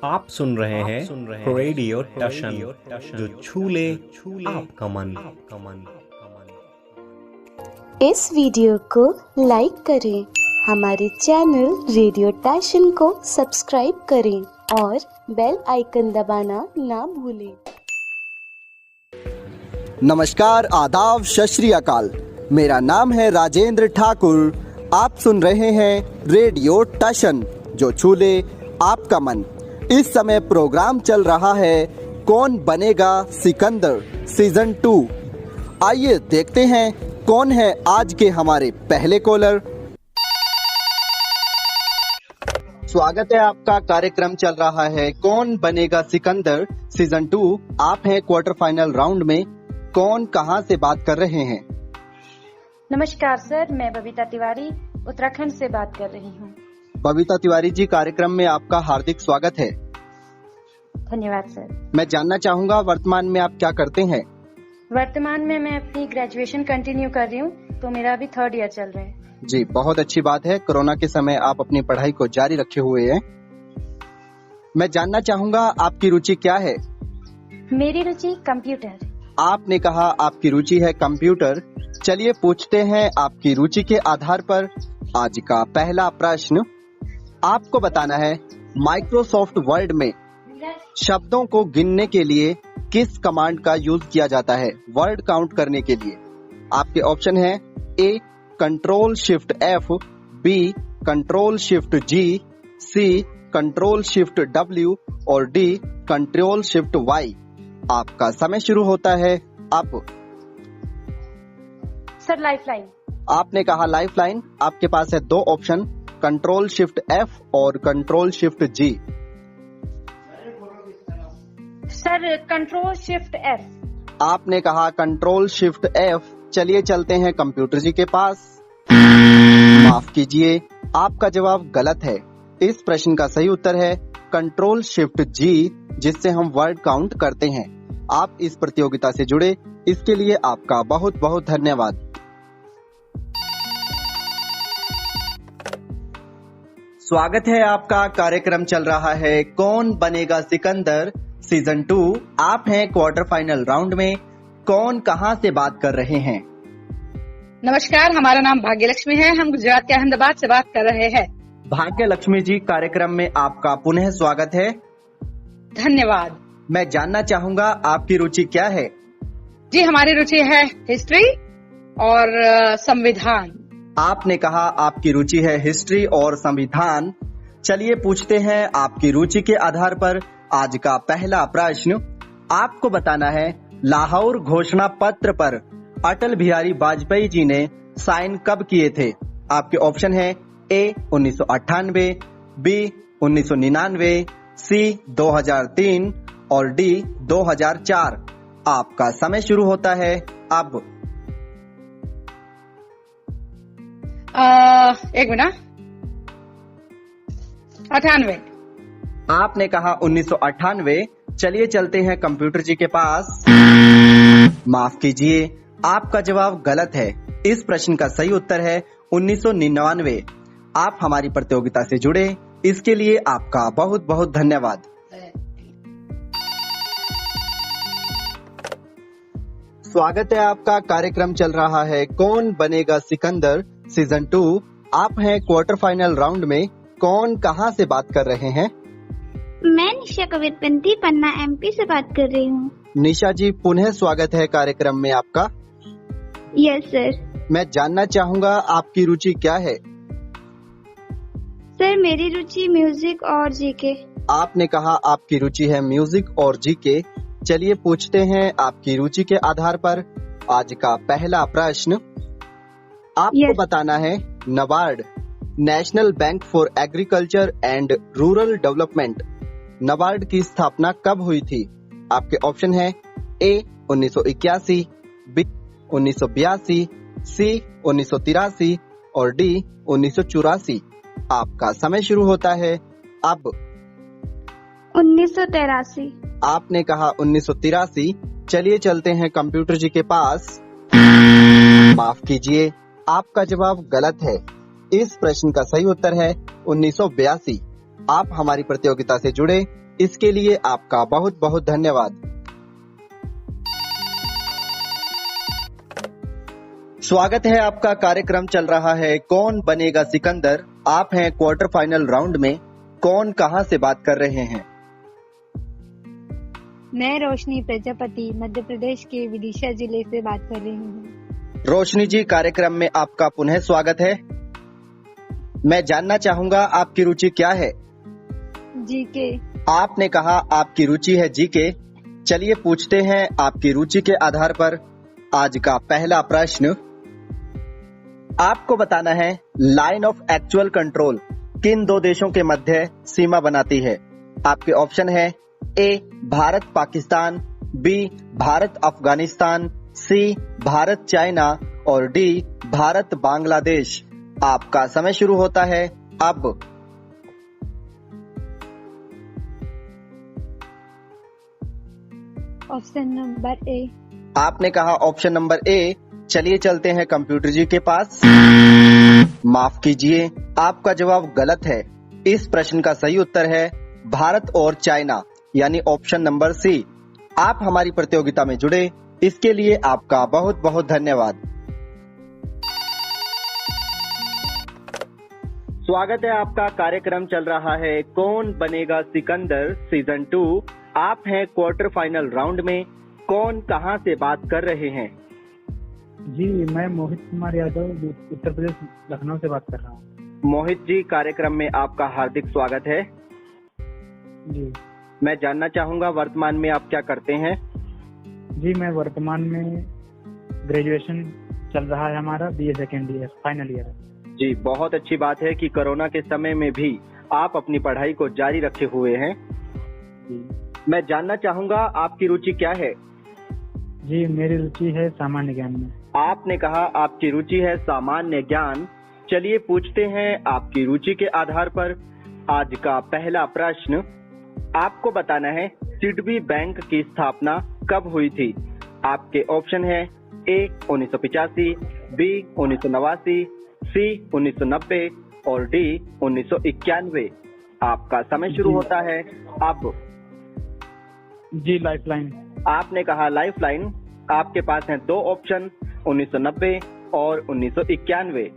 आप सुन रहे हैं रेडियो टशन जो छू ले आपका मन। इस वीडियो को लाइक करें, हमारे चैनल रेडियो टशन को सब्सक्राइब करें और बेल आइकन दबाना ना भूलें। नमस्कार, आदाब, सत श्री अकाल। मेरा नाम है राजेंद्र ठाकुर। आप सुन रहे हैं रेडियो टशन जो छू ले आपका मन। इस समय प्रोग्राम चल रहा है कौन बनेगा सिकंदर सीजन 2। आइए देखते हैं कौन है आज के हमारे पहले कॉलर। स्वागत है आपका। कार्यक्रम चल रहा है कौन बनेगा सिकंदर सीजन 2। आप हैं क्वार्टर फाइनल राउंड में। कौन कहां से बात कर रहे हैं? नमस्कार सर, मैं बबीता तिवारी उत्तराखंड से बात कर रही हूँ। बबीता तिवारी जी, कार्यक्रम में आपका हार्दिक स्वागत है। धन्यवाद सर। मैं जानना चाहूंगा वर्तमान में आप क्या करते हैं? वर्तमान में मैं अपनी ग्रेजुएशन कंटिन्यू कर रही हूँ, तो मेरा अभी 3rd ईयर चल रहा है। जी, बहुत अच्छी बात है। कोरोना के समय आप अपनी पढ़ाई को जारी रखे हुए हैं। मैं जानना चाहूंगा आपकी रुचि क्या है? मेरी रुचि कंप्यूटर। आपने कहा आपकी रुचि है कंप्यूटर। चलिए पूछते हैं आपकी रुचि के आधार पर आज का पहला प्रश्न। आपको बताना है माइक्रोसॉफ्ट वर्ड में शब्दों को गिनने के लिए किस कमांड का यूज किया जाता है वर्ड काउंट करने के लिए। आपके ऑप्शन है A control shift F, B control shift G, C control shift W और डी कंट्रोल शिफ्ट Y। आपका समय शुरू होता है अब। Sir lifeline. आपने कहा लाइफलाइन। आपके पास है दो ऑप्शन, कंट्रोल शिफ्ट F और control shift G। Sir control shift F। आपने कहा कंट्रोल शिफ्ट F। चलिए चलते हैं कंप्यूटर जी के पास। माफ कीजिए, आपका जवाब गलत है। इस प्रश्न का सही उत्तर है कंट्रोल शिफ्ट G, जिससे हम वर्ड काउंट करते हैं। आप इस प्रतियोगिता से जुड़े, इसके लिए आपका बहुत बहुत धन्यवाद। स्वागत है आपका। कार्यक्रम चल रहा है कौन बनेगा सिकंदर सीजन 2। आप हैं क्वार्टर फाइनल राउंड में। कौन कहां से बात कर रहे हैं? नमस्कार, हमारा नाम भाग्यलक्ष्मी है। हम गुजरात के अहमदाबाद से बात कर रहे हैं। भाग्य लक्ष्मी जी, कार्यक्रम में आपका पुनः स्वागत है। धन्यवाद। मैं जानना चाहूंगा आपकी रुचि क्या है? जी, हमारी रुचि है हिस्ट्री और संविधान। आपने कहा आपकी रुचि है हिस्ट्री और संविधान। चलिए पूछते हैं आपकी रुचि के आधार पर आज का पहला प्रश्न। आपको बताना है लाहौर घोषणा पत्र पर अटल बिहारी वाजपेयी जी ने साइन कब किए थे। आपके ऑप्शन है ए 1998, बी 1999, सी 2003 और डी 2004। आपका समय शुरू होता है अब। एक मिनट, 98। आपने कहा 1998। चलिए चलते हैं कंप्यूटर जी के पास। माफ कीजिए, आपका जवाब गलत है। इस प्रश्न का सही उत्तर है 1999। आप हमारी प्रतियोगिता से जुड़े, इसके लिए आपका बहुत बहुत धन्यवाद। स्वागत है आपका। कार्यक्रम चल रहा है कौन बनेगा सिकंदर सीजन 2। आप हैं क्वार्टर फाइनल राउंड में। कौन कहां से बात कर रहे हैं? मैं निशा कविरपंती पन्ना MP से बात कर रही हूँ। निशा जी, पुनः स्वागत है कार्यक्रम में आपका। Yes sir. मैं जानना चाहूंगा आपकी रुचि क्या है? सर मेरी रुचि म्यूजिक और जीके। आपने कहा आपकी रुचि है म्यूजिक और जीके। चलिए पूछते हैं आपकी रुचि के आधार पर आज का पहला प्रश्न। आपको बताना है NABARD, national bank for agriculture and rural development, NABARD की स्थापना कब हुई थी। आपके ऑप्शन है ए 1981, बी 1982, सी 1983 और डी 1984। आपका समय शुरू होता है अब। 1983। आपने कहा 1983। चलिए चलते हैं कंप्यूटर जी के पास। माफ कीजिए, आपका जवाब गलत है। इस प्रश्न का सही उत्तर है 1982। आप हमारी प्रतियोगिता से जुड़े, इसके लिए आपका बहुत बहुत धन्यवाद। स्वागत है आपका। कार्यक्रम चल रहा है कौन बनेगा सिकंदर। आप हैं क्वार्टर फाइनल राउंड में। कौन कहां से बात कर रहे हैं? मैं रोशनी प्रजापति मध्य प्रदेश के विदिशा जिले से बात कर रही हूँ। रोशनी जी, कार्यक्रम में आपका पुनः स्वागत है। मैं जानना चाहूंगा आपकी रुचि क्या है? जीके। आपने कहा आपकी रुचि है जीके। चलिए पूछते हैं आपकी रुचि के आधार पर आज का पहला प्रश्न। आपको बताना है लाइन ऑफ एक्चुअल कंट्रोल किन दो देशों के मध्य सीमा बनाती है? आपके ऑप्शन है ए भारत पाकिस्तान, बी भारत अफगानिस्तान, सी भारत चाइना और डी भारत बांग्लादेश। आपका समय शुरू होता है अब। Option number A. आपने कहा ऑप्शन नंबर ए। चलिए चलते हैं कंप्यूटर जी के पास। माफ कीजिए, आपका जवाब गलत है। इस प्रश्न का सही उत्तर है भारत और चाइना, यानी ऑप्शन नंबर सी। आप हमारी प्रतियोगिता में जुड़े, इसके लिए आपका बहुत बहुत धन्यवाद। स्वागत है आपका। कार्यक्रम चल रहा है कौन बनेगा सिकंदर सीजन 2। आप हैं क्वार्टर फाइनल राउंड में। कौन कहां से बात कर रहे हैं? जी, मैं मोहित कुमार यादव उत्तर प्रदेश लखनऊ से बात कर रहा हूँ। मोहित जी, कार्यक्रम में आपका हार्दिक स्वागत है। जी, मैं जानना चाहूंगा वर्तमान में आप क्या करते हैं? जी मैं वर्तमान में ग्रेजुएशन चल रहा है हमारा, BA second year final year है। जी, बहुत अच्छी बात है कि कोरोना के समय में भी आप अपनी पढ़ाई को जारी रखे हुए हैं। जी, मैं जानना चाहूंगा आपकी रुचि क्या है? जी मेरी रुचि है सामान्य ज्ञान में। आपने कहा आपकी रुचि है सामान्य ज्ञान। चलिए पूछते हैं आपकी रुचि के आधार पर आज का पहला प्रश्न। आपको बताना है सिडबी बैंक की स्थापना कब हुई थी? आपके ऑप्शन है ए 1985, बी 1989, सी 1990 और डी 1991। आपका समय शुरू होता है अब। जी लाइफलाइन। आपने कहा लाइफलाइन। आपके पास हैं दो ऑप्शन, 1990 और 1991।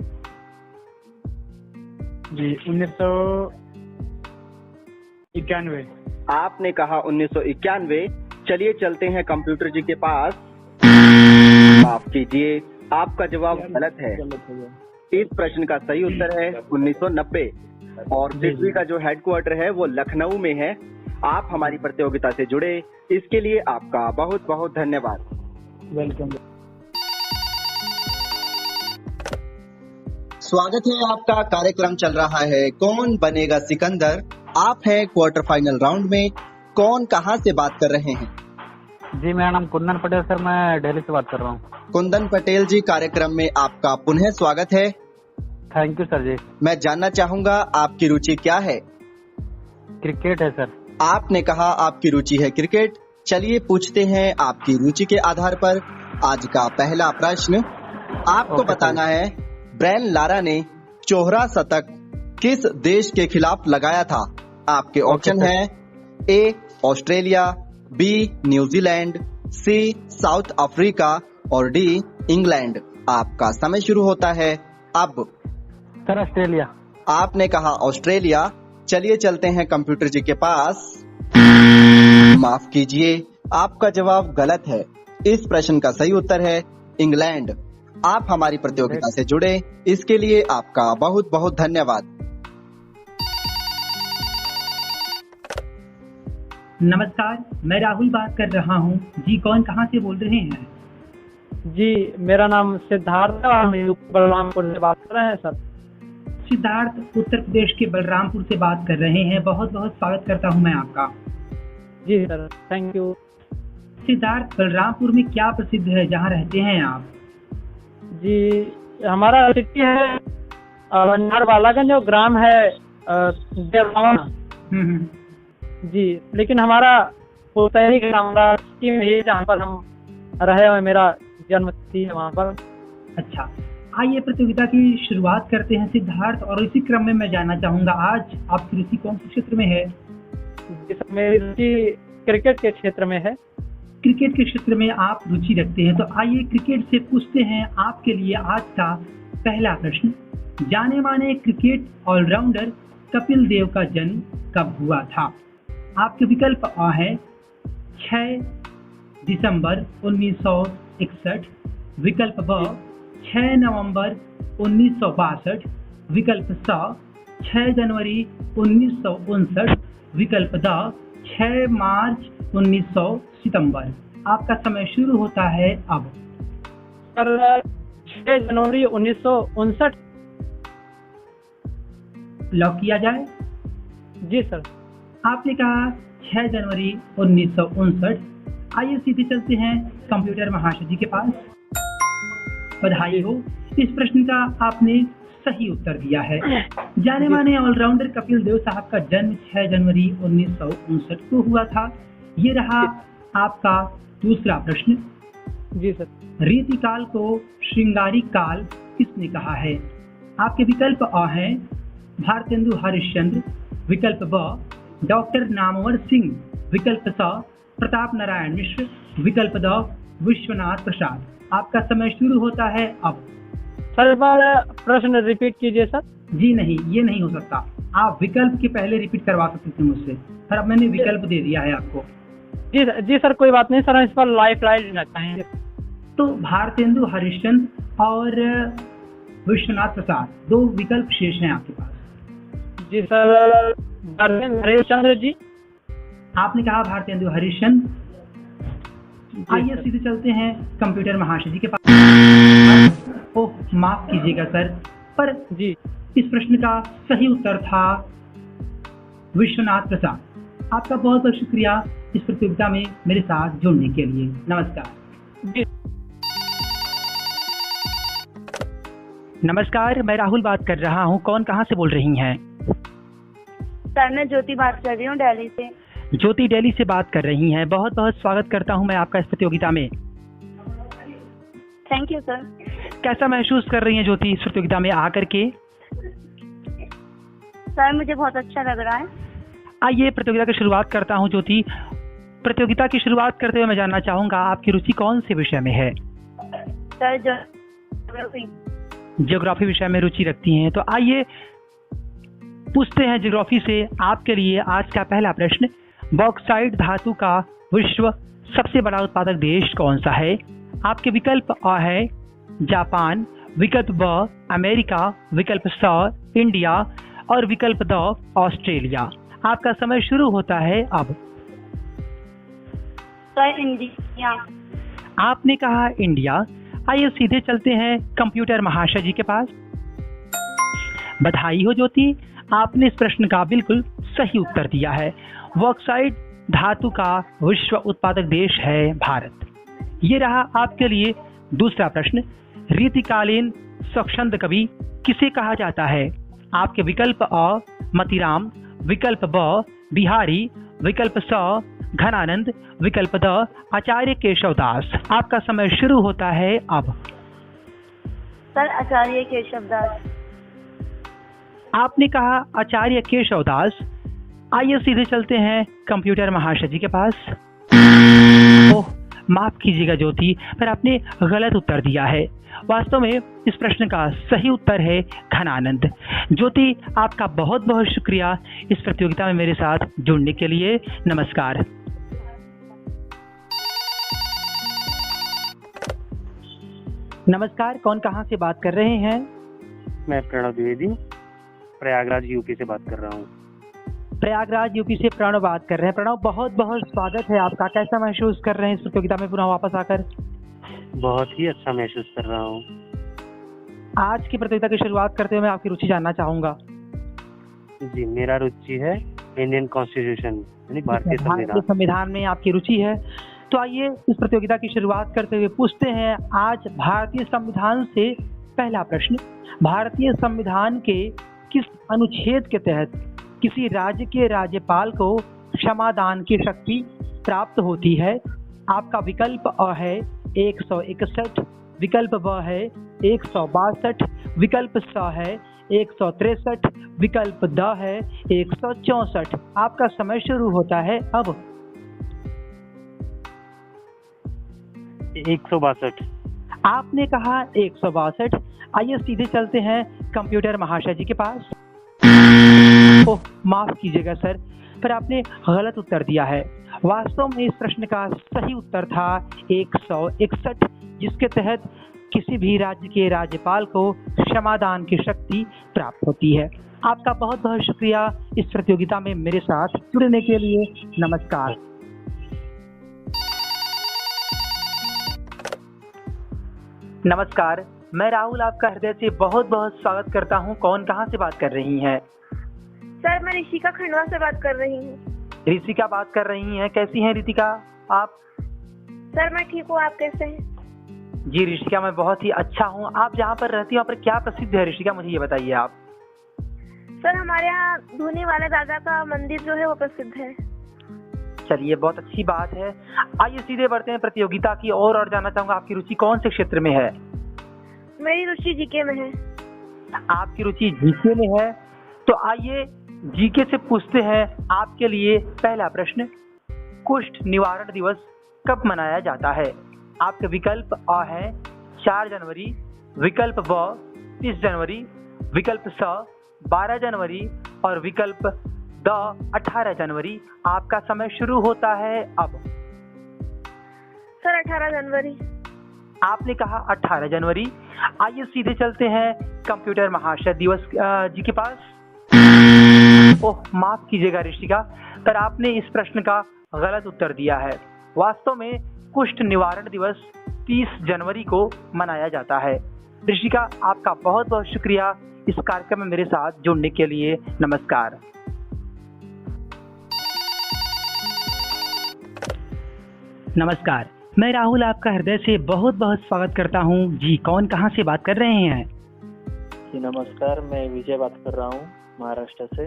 जी 1991। आपने कहा 1991। चलिए चलते हैं कंप्यूटर जी के पास। माफ कीजिए, आपका जवाब गलत है। इस प्रश्न का सही उत्तर है 1990 और सिडबी का जो हेडक्वार्टर है वो लखनऊ में है। आप हमारी प्रतियोगिता से जुड़े, इसके लिए आपका बहुत बहुत धन्यवाद। वेलकम। स्वागत है आपका। कार्यक्रम चल रहा है कौन बनेगा सिकंदर। आप हैं क्वार्टर फाइनल राउंड में। कौन कहां से बात कर रहे हैं? जी मेरा नाम कुंदन पटेल सर, मैं दिल्ली से बात कर रहा हूँ। कुंदन पटेल जी, कार्यक्रम में आपका पुनः स्वागत है। थैंक यू सर जी। मैं जानना चाहूंगा आपकी रुचि क्या है? क्रिकेट है सर। आपने कहा आपकी रुचि है क्रिकेट। चलिए पूछते हैं आपकी रुचि के आधार पर आज का पहला प्रश्न। आपको बताना है ब्रायन लारा ने चौहरा शतक किस देश के खिलाफ लगाया था? आपके ऑप्शन है A Australia, B New Zealand, C South Africa और डी इंग्लैंड। आपका समय शुरू होता है अब। Sir Australia. आपने कहा ऑस्ट्रेलिया। चलिए चलते हैं कंप्यूटर जी के पास। माफ कीजिए, आपका जवाब गलत है। इस प्रश्न का सही उत्तर है इंग्लैंड। आप हमारी प्रतियोगिता से जुड़े, इसके लिए आपका बहुत बहुत धन्यवाद। नमस्कार, मैं राहुल बात कर रहा हूँ। जी कौन कहाँ से बोल रहे हैं? जी मेरा नाम सिद्धार्थ है, मैं बलरामपुर से बात कर रहे हैं सर। सिद्धार्थ उत्तर प्रदेश के बलरामपुर से बात कर रहे हैं। बहुत बहुत स्वागत करता हूँ मैं आपका। जी sir, thank you. Siddharth, Balrampur में क्या प्रसिद्ध है जहाँ रहते हैं आप? जी हमारा सिटी है बालागंज, जो ग्राम है जी, लेकिन हमारा पोतैनी ग्राम सिटी में है जहाँ पर हम रहे हुए, मेरा जन्म तिथि है वहाँ पर। अच्छा, आइए प्रतियोगिता की शुरुआत करते हैं सिद्धार्थ। और इसी क्रम में मैं जानना चाहूंगा आज आपकी रुचि कौन से क्षेत्र में है? जी सर, मेरी रुचि क्रिकेट के क्षेत्र में है। क्रिकेट के क्षेत्र में आप रुचि रखते हैं, तो आइए क्रिकेट से पूछते हैं आपके लिए आज का पहला प्रश्न। जाने माने क्रिकेट ऑलराउंडर कपिल देव का जन्म कब हुआ था? आपके विकल्प आ है 6 दिसंबर 1961, विकल्प ब 6 नवंबर 1962, विकल्प स 6 जनवरी 1959, विकल्प द 6 मार्च 1900 सितंबर। आपका समय शुरू होता है अब। सर 6 जनवरी 1959। लॉक किया जाए? जी सर। आपने कहा 6 जनवरी 1959। आइए सीधे चलते हैं कंप्यूटर महाशय जी के पास। बधाई हो, इस प्रश्न का आपने सही उत्तर दिया है। जाने माने ऑलराउंडर कपिल देव साहब का जन्म 6 जनवरी 1959 को हुआ था। ये रहा आपका दूसरा प्रश्न। जी सर। रीतिकाल को श्रृंगारिक काल किसने कहा है? आपके विकल्प अ हैं भारतेंदु हरिश्चंद्र, विकल्प ब डॉक्टर नामवर सिंह, विकल्प स प्रताप नारायण मिश्र, विकल्प द विश्वनाथ प्रसाद। आपका समय शुरू होता है अब। सर एक बार प्रश्न रिपीट कीजिए सर। जी नहीं, ये नहीं हो सकता। आप विकल्प के पहले रिपीट करवा सकते थे मुझसे, पर अब मैंने विकल्प दे दिया है आपको। जी सर, कोई बात नहीं सर, हम इस पर लाइफ लाइन लेना चाहेंगे। तो भारतेंदु हरिश्चंद्र और विश्वनाथ प्रसाद, 2 विकल्प शेष हैं आपके पास। जी सर, भारतेंदु हरिश्चंद्र जी। आपने कहा भारतेंदु हरिश्चंद्र। आइए सीधे चलते हैं कंप्यूटर महाशय जी के पास। ओह माफ कीजिएगा सर, पर जी इस प्रश्न का सही उत्तर था विश्वनाथ प्रसाद। आपका बहुत बहुत शुक्रिया इस प्रतियोगिता में मेरे साथ जुड़ने के लिए। नमस्कार। जी नमस्कार, मैं राहुल बात कर रहा हूँ। कौन कहाँ से बोल रही हैं? सर मैं ज्योति बात कर रही हूँ दिल्ली से। ज्योति दिल्ली से बात कर रही हैं। बहुत बहुत स्वागत करता हूँ मैं आपका इस प्रतियोगिता में। Thank you sir. कैसा महसूस कर रही हैं ज्योति इस प्रतियोगिता में आकर के? सर मुझे बहुत अच्छा लग रहा है। आइए प्रतियोगिता की शुरुआत करता हूँ ज्योति। प्रतियोगिता की शुरुआत करते हुए मैं जानना चाहूँगा आपकी रुचि कौन से विषय में है? सर ज्योग्राफी विषय में रुचि रखती हैं। तो आइए पूछते हैं ज्योग्राफी से आपके लिए आज का पहला प्रश्न। बॉक्साइट धातु का विश्व सबसे बड़ा उत्पादक देश कौन सा है? आपके विकल्प अ है जापान, विकल्प ब अमेरिका, विकल्प स इंडिया और विकल्प द ऑस्ट्रेलिया। आपका समय शुरू होता है अब। Sir India. आपने कहा इंडिया। आइए सीधे चलते हैं कंप्यूटर महाशय जी के पास। बधाई हो ज्योति, आपने इस प्रश्न का बिल्कुल सही उत्तर दिया है। बॉक्साइट धातु का विश्व उत्पादक देश है भारत। ये रहा आपके लिए दूसरा प्रश्न। रीतिकालीन स्वच्छंद कवि किसे कहा जाता है? आपके विकल्प अ मतीराम, विकल्प ब बिहारी, विकल्प स घनानंद, विकल्प द आचार्य केशवदास। आपका समय शुरू होता है अब। सर आचार्य केशवदास। आपने कहा आचार्य केशवदास। आइए सीधे चलते हैं कंप्यूटर महाशय जी के पास। ओह माफ कीजिएगा ज्योति, पर आपने गलत उत्तर दिया है। वास्तव में इस प्रश्न का सही उत्तर है घनानंद। ज्योति आपका बहुत बहुत शुक्रिया इस प्रतियोगिता में मेरे साथ जुड़ने के लिए। नमस्कार। नमस्कार, कौन कहाँ से बात कर रहे हैं? मैं प्रणव द्विवेदी प्रयागराज यूपी से बात कर रहा हूँ। प्रयागराज यूपी से प्रणव बात कर रहे हैं। प्रणव बहुत बहुत स्वागत है आपका। कैसा महसूस कर रहे हैं इस प्रतियोगिता में पुनः वापस आकर? बहुत ही अच्छा महसूस कर रहा हूँ। आज की प्रतियोगिता की शुरुआत करते हुए मैं आपकी रुचि जानना चाहूंगा। जी, मेरा रुचि है इंडियन कॉन्स्टिट्यूशन यानी भारतीय संविधान में आपकी रुचि है। तो आइए इस प्रतियोगिता की शुरुआत करते हुए पूछते हैं आज भारतीय संविधान से पहला प्रश्न। भारतीय संविधान के किस अनुच्छेद के तहत किसी राज्य के राज्यपाल को क्षमादान की शक्ति प्राप्त होती है? आपका विकल्प अ है 161, विकल्प ब है 162, विकल्प स है 163, विकल्प द है 164। आपका समय शुरू होता है अब। 162। आपने कहा 162। आइए सीधे चलते हैं कंप्यूटर महाशय जी के पास। ओह, माफ कीजिएगा सर, पर आपने गलत उत्तर दिया है। वास्तव में इस प्रश्न का सही उत्तर था 161, जिसके तहत किसी भी राज्य के राज्यपाल को क्षमादान की शक्ति प्राप्त होती है। आपका बहुत बहुत शुक्रिया इस प्रतियोगिता में मेरे साथ जुड़ने के लिए। नमस्कार। नमस्कार, मैं राहुल आपका हृदय से बहुत बहुत स्वागत करता हूं। कौन कहां से बात कर रही हैं? सर, मैं ऋषिका खंडवा से बात कर रही हूँ। ऋषिका बात कर रही हैं। कैसी हैं ऋतिका आप? सर, मैं ठीक हूँ, आप कैसे हैं? जी ऋषिका, मैं बहुत ही अच्छा हूँ। आप जहाँ पर रहती हैं वहाँ पर क्या प्रसिद्ध है ऋषिका, मुझे ये बताइए आप। सर, हमारे यहाँ धूनी वाले दादा का मंदिर जो है वो प्रसिद्ध है। चलिए, बहुत अच्छी बात है। आइए सीधे बढ़ते हैं प्रतियोगिता की और जानना चाहूंगा आपकी रुचि कौन से क्षेत्र में है? मेरी रुचि जीके में है। आपकी रुचि जीके में है, तो आइए जीके से पूछते हैं आपके लिए पहला प्रश्न। कुष्ठ निवारण दिवस कब मनाया जाता है? आपके विकल्प अ है 4 जनवरी, विकल्प ब 30 जनवरी, विकल्प स 12 जनवरी और विकल्प द 18 जनवरी। आपका समय शुरू होता है अब। सर, 18 जनवरी। आपने कहा 18 जनवरी। आइए सीधे चलते हैं कंप्यूटर महाशय दिवस जी के पास। ओह, माफ कीजिएगा ऋषिका, पर आपने इस प्रश्न का गलत उत्तर दिया है। वास्तव में कुष्ठ निवारण दिवस 30 जनवरी को मनाया जाता है। ऋषिका, आपका बहुत बहुत शुक्रिया इस कार्यक्रम में मेरे साथ जुड़ने के लिए। नमस्कार। नमस्कार, मैं राहुल आपका हृदय से बहुत बहुत स्वागत करता हूं। जी, कौन कहां से बात कर रहे हैं? जी नमस्कार, मैं विजय बात कर रहा हूं महाराष्ट्र से।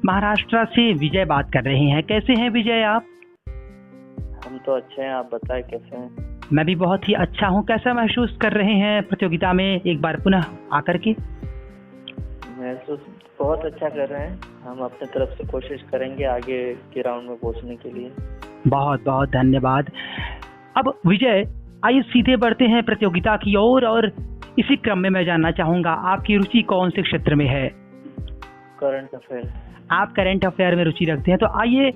महाराष्ट्र से विजय बात कर रहे हैं। कैसे हैं विजय आप? हम तो अच्छे हैं, आप बताएं कैसे हैं? मैं भी बहुत ही अच्छा हूं। कैसा महसूस कर रहे हैं प्रतियोगिता में एक बार पुनः आकर के? महसूस बहुत अच्छा कर रहे हैं। हम अपने तरफ से कोशिश करेंगे आगे के राउंड में पहुंचने के लिए। बहुत बहुत धन्यवाद। अब विजय, आइए सीधे बढ़ते हैं प्रतियोगिता की ओर और इसी क्रम में मैं जानना चाहूंगा आपकी रुचि कौन से क्षेत्र में है? Current affair. आप करंट अफेयर में रुचि रखते हैं, तो आइए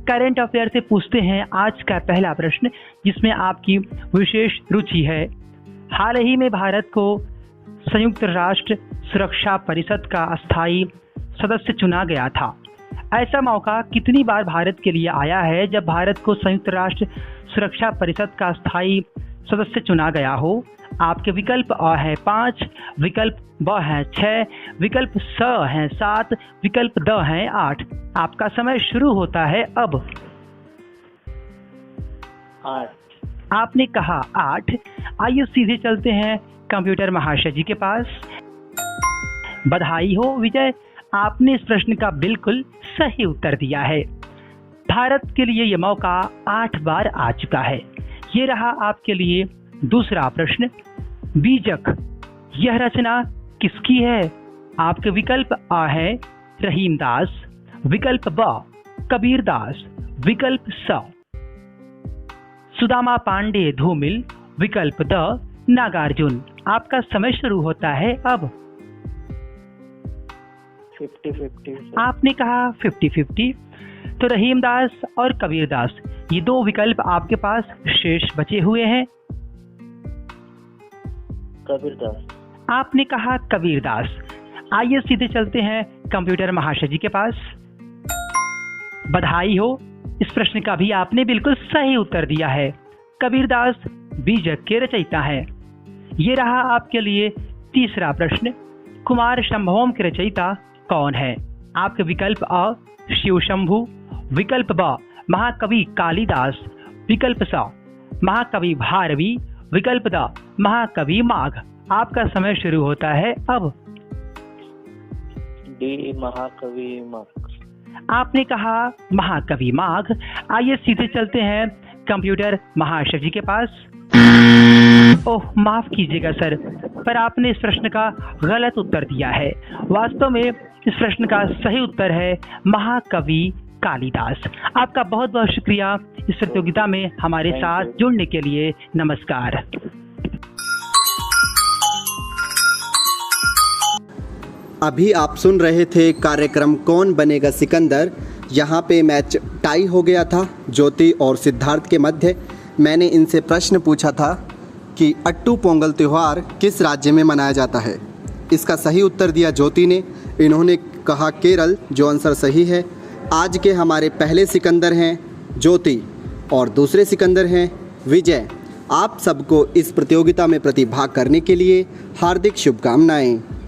करंट अफेयर से पूछते हैं आज का पहला प्रश्न, जिसमें आपकी विशेष रुचि है। हाल ही में भारत को संयुक्त राष्ट्र सुरक्षा परिषद का अस्थायी सदस्य चुना गया था। ऐसा मौका कितनी बार भारत के लिए आया है जब भारत को संयुक्त राष्ट्र सुरक्षा परिषद का अस्थायी सदस्य चुना गया हो? आपके विकल्प अ है 5, विकल्प ब है 6, विकल्प स है 7, विकल्प द है 8। आपका समय शुरू होता है अब। 8। आपने कहा 8। आइए सीधे चलते हैं कंप्यूटर महाशय जी के पास। बधाई हो विजय, आपने इस प्रश्न का बिल्कुल सही उत्तर दिया है। भारत के लिए यह मौका 8 बार आ चुका है। ये रहा आपके लिए दूसरा प्रश्न। बीजक, यह रचना किसकी है? आपके विकल्प अ है रहीमदास, विकल्प ब कबीरदास, विकल्प स सुदामा पांडे धूमिल, विकल्प द नागार्जुन। आपका समय शुरू होता है अब। 50-50। आपने कहा 50-50, तो रहीमदास और कबीरदास ये 2 विकल्प आपके पास शेष बचे हुए हैं। कबीरदास। आपने कहा कबीरदास। आइए सीधे चलते हैं कंप्यूटर महाशय जी के पास। बधाई हो, इस प्रश्न का भी आपने बिल्कुल सही उत्तर दिया है। कबीरदास बीजक के रचयिता है। ये रहा आपके लिए तीसरा प्रश्न। कुमार संभवम के रचयिता कौन है? आपके विकल्प अ शिव शंभु, विकल्प ब महाकवि कालिदास, विकल्प स महाकवि भारवी, विकल्प द महाकवि माघ। आपका समय शुरू होता है अब। डी महाकवि माघ। आपने कहा महाकवि माघ। आइए सीधे चलते हैं कंप्यूटर महाशय जी के पास। ओह माफ कीजिएगा सर, पर आपने इस प्रश्न का गलत उत्तर दिया है। वास्तव में इस प्रश्न का सही उत्तर है महाकवि कालिदास। आपका बहुत बहुत शुक्रिया इस प्रतियोगिता में हमारे साथ जुड़ने के लिए। नमस्कार। अभी आप सुन रहे थे कार्यक्रम कौन बनेगा सिकंदर। यहाँ पे मैच टाई हो गया था ज्योति और सिद्धार्थ के मध्य। मैंने इनसे प्रश्न पूछा था कि अट्टू पोंगल त्यौहार किस राज्य में मनाया जाता है। इसका सही उत्तर दिया ज्योति ने। इन्होंने कहा केरल, जो आंसर सही है। आज के हमारे पहले सिकंदर हैं ज्योति और दूसरे सिकंदर हैं विजय। आप सबको इस प्रतियोगिता में प्रतिभाग करने के लिए हार्दिक शुभकामनाएं।